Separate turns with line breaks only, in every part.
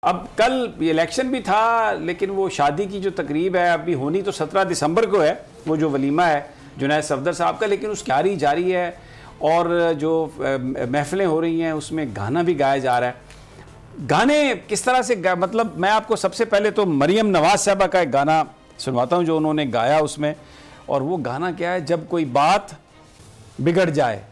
अब कल इलेक्शन भी था, लेकिन वो शादी की जो तकरीब है अभी होनी तो 17 दिसंबर को है, वो जो वलीमा है जुनैद सफदर साहब का, लेकिन उसकी जारी है और जो महफिलें हो रही हैं उसमें गाना भी गाया जा रहा है। गाने किस तरह से मतलब मैं आपको सबसे पहले तो मरियम नवाज साहबा का एक गाना सुनवाता हूँ जो उन्होंने गाया उसमें, और वो गाना क्या है, जब कोई बात बिगड़ जाए।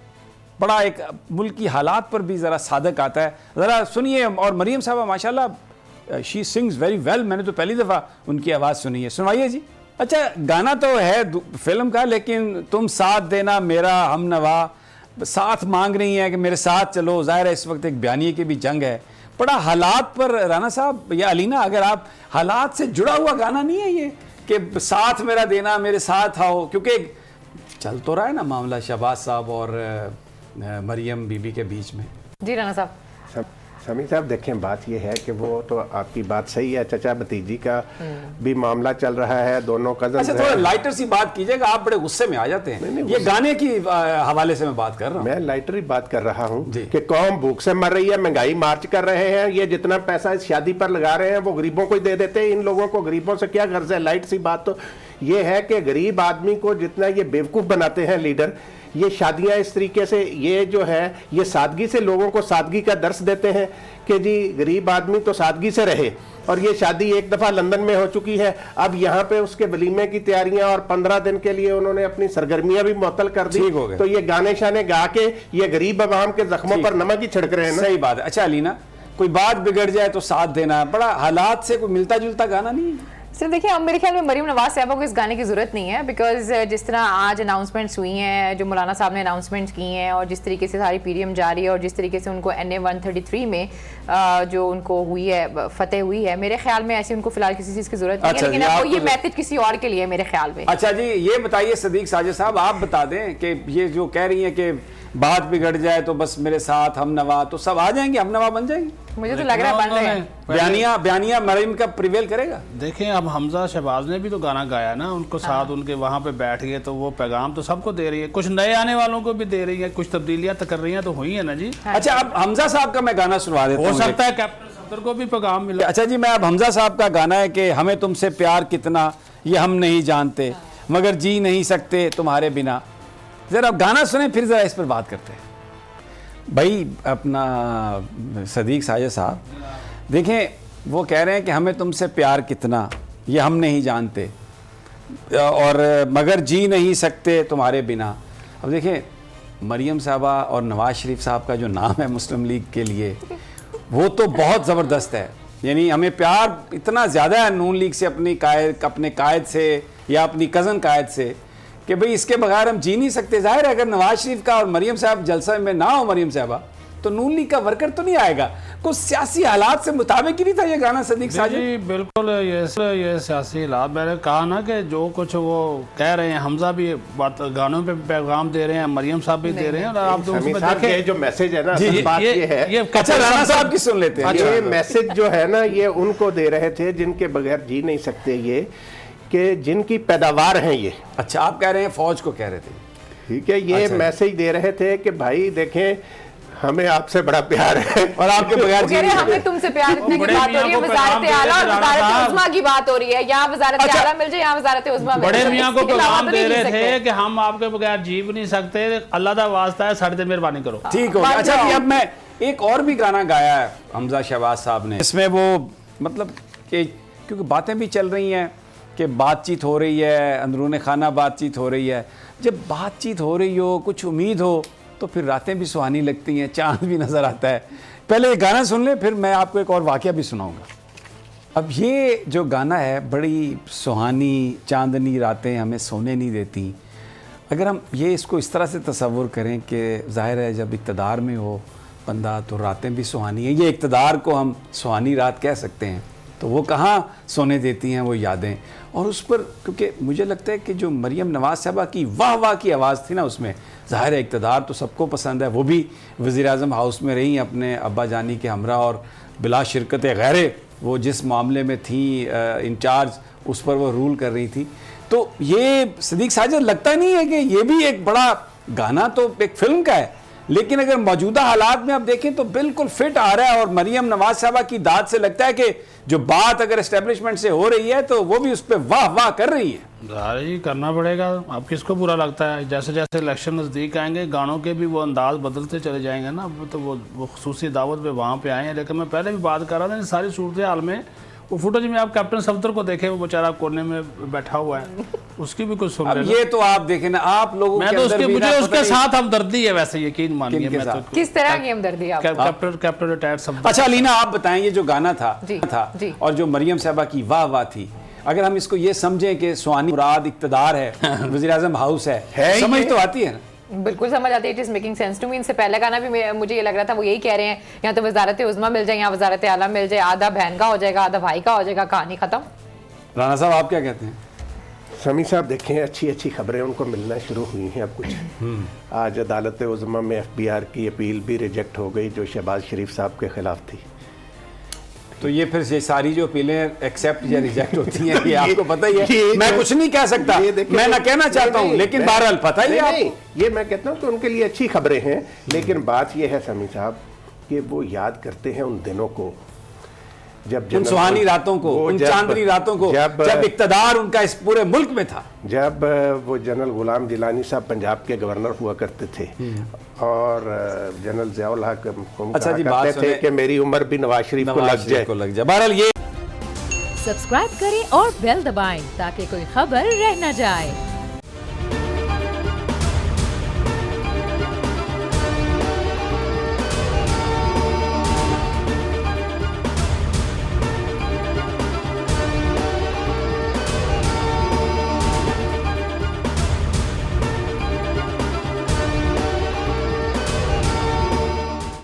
बड़ा एक मुल्क की हालात पर भी ज़रा सादक आता है, ज़रा सुनिए। और मरियम साहबा माशाल्लाह शी सिंग्स वेरी वेल, मैंने तो पहली दफ़ा उनकी आवाज़ सुनी है, सुनवाइए जी। अच्छा गाना तो है फिल्म का, लेकिन तुम साथ देना मेरा हम नवा, साथ मांग रही हैं कि मेरे साथ चलो। ज़ाहिर है इस वक्त एक बयानिए की भी जंग है, बड़ा हालात पर राना साहब या अलीना, अगर आप हालात से जुड़ा हुआ गाना नहीं है ये कि साथ मेरा देना मेरे साथ आओ, क्योंकि चल तो रहा है ना मामला शहबाज साहब और मरियम बीबी के बीच में। जी राना साहब।
समी साहब देखें, बात यह है कि वो तो आपकी बात सही है, चचा भतीजी का भी मामला चल रहा है, दोनों कजन।
अच्छा थोड़ा लाइटर सी बात कीजिएगा, आप बड़े गुस्से में आ जाते हैं। नहीं, ये गाने की हवाले से मैं बात कर रहा हूँ।
मैं लाइटर ही बात कर रहा हूँ कि कौम भूख से मर रही है, महंगाई मार्च कर रहे हैं, ये जितना पैसा इस शादी पर लगा रहे हैं वो गरीबों को ही दे देते हैं। इन लोगों को गरीबों से क्या गर्ज है? लाइट सी बात तो ये है कि गरीब आदमी को जितना ये बेवकूफ़ बनाते हैं लीडर, ये शादियां इस तरीके से, ये जो है ये सादगी से लोगों को सादगी का दर्स देते हैं कि जी गरीब आदमी तो सादगी से रहे। और ये शादी एक दफ़ा लंदन में हो चुकी है, अब यहाँ पे उसके वलीमे की तैयारियां, और 15 दिन के लिए उन्होंने अपनी सरगर्मियां भी मुअत्तल कर दी। तो ये गाने शाने गा के ये गरीब अवाम के जख्मों पर नमक ही छिड़क रहे हैं ना।
सही बात है। अच्छा अलीना, कोई बात बिगड़ जाए तो साथ देना, बड़ा हालात से कोई मिलता जुलता गाना नहीं है।
सर देखिए, अब मेरे ख्याल में मरियम नवाज साहबा को इस गाने की ज़रूरत नहीं है, बिकॉज जिस तरह आज अनाउंसमेंट्स हुई हैं, जो मौलाना साहब ने अनाउंसमेंट्स की हैं, और जिस तरीके से सारी पीडीएम जारी है, और जिस तरीके से उनको NA 133 में जो उनको हुई है फतेह हुई है, मेरे ख्याल में ऐसी उनको फिलहाल किसी चीज़ की ज़रूरत नहीं है। लेकिन आपको ये मैसेज किसी और के लिए मेरे ख्याल में।
अच्छा जी, ये बताइए सदीक साजिद साहब, आप बता दें कि ये जो कह रही है कि बात बिगड़ जाए तो बस मेरे साथ हम नवा, तो सब आ जाएंगे, हम नवा बन जाएंगे?
मुझे तो लग रहा है बन रहे हैं।
बयानिया मरियम का प्रिवेल करेगा।
देखें, अब हमजा शहबाज ने भी तो गाना गाया ना, उनको साथ उनके वहाँ पे बैठ गए, तो वो पैगाम तो सबको दे रही है, कुछ नए आने वालों को भी दे रही है, कुछ तब्दीलियां तो कर रही हैं, तो हुई है ना जी।
अच्छा अब हमजा साहब का मैं गाना सुनवा देता हूं,
हो सकता है कैप्टन सफदर को भी पैगाम मिला।
अच्छा जी, मैं अब हमजा साहब का गाना है कि हमें तुमसे प्यार कितना ये हम नहीं जानते, मगर जी नहीं सकते तुम्हारे बिना। जरा गाना सुने फिर जरा इस पर बात करते हैं। भाई अपना सदीक साजिद साहब देखें, वो कह रहे हैं कि हमें तुमसे प्यार कितना ये हम नहीं जानते, और मगर जी नहीं सकते तुम्हारे बिना। अब देखें, मरियम साहबा और नवाज शरीफ साहब का जो नाम है मुस्लिम लीग के लिए, वो तो बहुत ज़बरदस्त है। यानी हमें प्यार इतना ज़्यादा है नून लीग से, अपने कायद से या अपनी कज़न कायद से, कि भाई इसके बगैर हम जी नहीं सकते। जाहिर है अगर नवाज शरीफ का और मरियम साहब जलसा में ना हो मरियम साहबा, तो नून लीग का वर्कर तो नहीं आएगा। कुछ सियासी हालात से मुताबिक ही नहीं था ये गाना सदीक साजिद
जी। बिल्कुल ये सियासी हालात, मैंने कहा ना कि जो कुछ वो कह रहे हैं, हमजा भी बात गानों पे पैगाम दे रहे हैं, मरियम साहब भी दे रहे हैं, और आप तो उसमें देखें
जो मैसेज है ना, बात ये है।
अच्छा राना साहब की सुन लेते हैं।
ये मैसेज जो है ना, ये उनको दे रहे थे जिनके बगैर जी नहीं सकते, ये कि जिनकी पैदावार हैं ये।
अच्छा आप कह रहे हैं फौज को कह रहे थे,
ठीक है। ये मैसेज दे रहे थे कि भाई देखें, हमें आपसे बड़ा प्यार है और आपके बगैर
जी नहीं, हमें तुमसे प्यार की बात हो रही है, वज़ारत आला और वज़ारत उज़्मा की बात हो रही है। यहाँ वज़ारत आला मिल जाए, यहाँ वज़ारत उज़्मा मिल जाए।
बड़े मियां को पैगाम दे रहे थे कि हम आपके बगैर जी भी नहीं सकते, अल्लाह का वास्ता है, साढ़े मेहरबानी करो।
ठीक हो गया। अच्छा अब मैं एक और भी गाना गाया है हमजा शहबाज साहब ने, इसमें वो मतलब कि क्योंकि बातें भी चल रही हैं कि बातचीत हो रही है, अंदरूने खाना बातचीत हो रही है। जब बातचीत हो रही हो, कुछ उम्मीद हो, तो फिर रातें भी सुहानी लगती हैं, चांद भी नज़र आता है। पहले गाना सुन ले, फिर मैं आपको एक और वाक़या भी सुनाऊंगा। अब ये जो गाना है, बड़ी सुहानी चांदनी रातें हमें सोने नहीं देती। अगर हम ये इसको इस तरह से तसव्वुर करें कि ज़ाहिर है जब इक़्तिदार में हो बंदा तो रातें भी सुहानी है, ये इक़्तिदार को हम सुहानी रात कह सकते हैं, तो वो कहाँ सोने देती हैं वो यादें। और उस पर क्योंकि मुझे लगता है कि जो मरियम नवाज साहबा की वाह वाह की आवाज़ थी ना, उसमें ज़ाहिर है इक़्तिदार तो सबको पसंद है, वो भी वज़ीर-ए-आज़म हाउस में रही अपने अब्बा जानी के हमरा, और बिला शिरकत गैरे वो जिस मामले में थी इंचार्ज, उस पर वो रूल कर रही थी। तो ये सदीक साजिद लगता नहीं है कि ये भी एक बड़ा गाना तो एक फिल्म का है, लेकिन अगर मौजूदा हालात में आप देखें तो बिल्कुल फिट आ रहा है। और मरियम नवाज साहबा की दाद से लगता है कि जो बात अगर एस्टेब्लिशमेंट से हो रही है तो वो भी उस पर वाह वाह कर रही है।
जी करना पड़ेगा। अब किसको बुरा लगता है? जैसे जैसे इलेक्शन नज़दीक आएंगे गानों के भी वो अंदाज बदलते चले जाएंगे ना। तो वो खुसूसी दावत पे वहाँ पे आए हैं। लेकिन मैं पहले भी बात कर रहा था, सारी सूरत हाल में वो फुटेज में आप कैप्टन सफदर को देखें, वो बेचारा कोने में बैठा हुआ है, उसकी भी कुछ सुन
अब ये तो आप देखें ना, आप लोगों
मैं
के
तो
अंदर भी
मुझे
ना
उसके साथ हमदर्दी है वैसे, यकीन मानिए। मैं तो
किस तरह की हमदर्दी है आपको?
Captain retired Safdar.
अच्छा अलीना आप बताएं, ये जो गाना था
जी।
और जो मरियम साहबा की वाह वाह थी, अगर हम इसको ये समझें कि सुहानी मुराद इक्तदार है, वज़ीर आज़म हाउस है समझ तो आती है ना?
बिल्कुल समझ आती है, it is making sense to me. इनसे पहले गाना भी मुझे ये लग रहा था वो यही कह रहे हैं, यहाँ तो वजारत उज़्मा मिल जाए, यहाँ वजारत आला मिल जाए, आधा बहन का हो जाएगा आधा भाई का हो जाएगा, कहानी खत्म।
राना साहब आप क्या कहते हैं?
समी साहब देखें, अच्छी अच्छी खबरें उनको मिलना शुरू हुई हैं अब कुछ। आज अदालत उज़्मा में FBR की अपील भी रिजेक्ट हो गई जो शहबाज शरीफ साहब के खिलाफ थी।
तो ये फिर ये सारी जो अपीलें एक्सेप्ट या रिजेक्ट होती हैं, ये आपको पता ही है। मैं कुछ नहीं कह सकता, मैं ना कहना चाहता हूँ, लेकिन बहरहाल पता ही है आपको।
ये मैं कहता हूँ कि उनके लिए अच्छी खबरें हैं। लेकिन बात ये है समी साहब कि वो याद करते हैं उन दिनों को, जब
उन सुहानी रातों को, उन चांदनी रातों को, जब इक्तदार उनका इस पूरे मुल्क में था,
जब वो जनरल गुलाम जिलानी साहब पंजाब के गवर्नर हुआ करते थे और जनरल ज़ियाउल हक
अच्छा जी
कहते थे कि मेरी उम्र भी नवाज शरीफ को लग जाए।
बहरहाल ये
सब्सक्राइब करें और बेल दबाएं ताकि कोई खबर रह न जाए।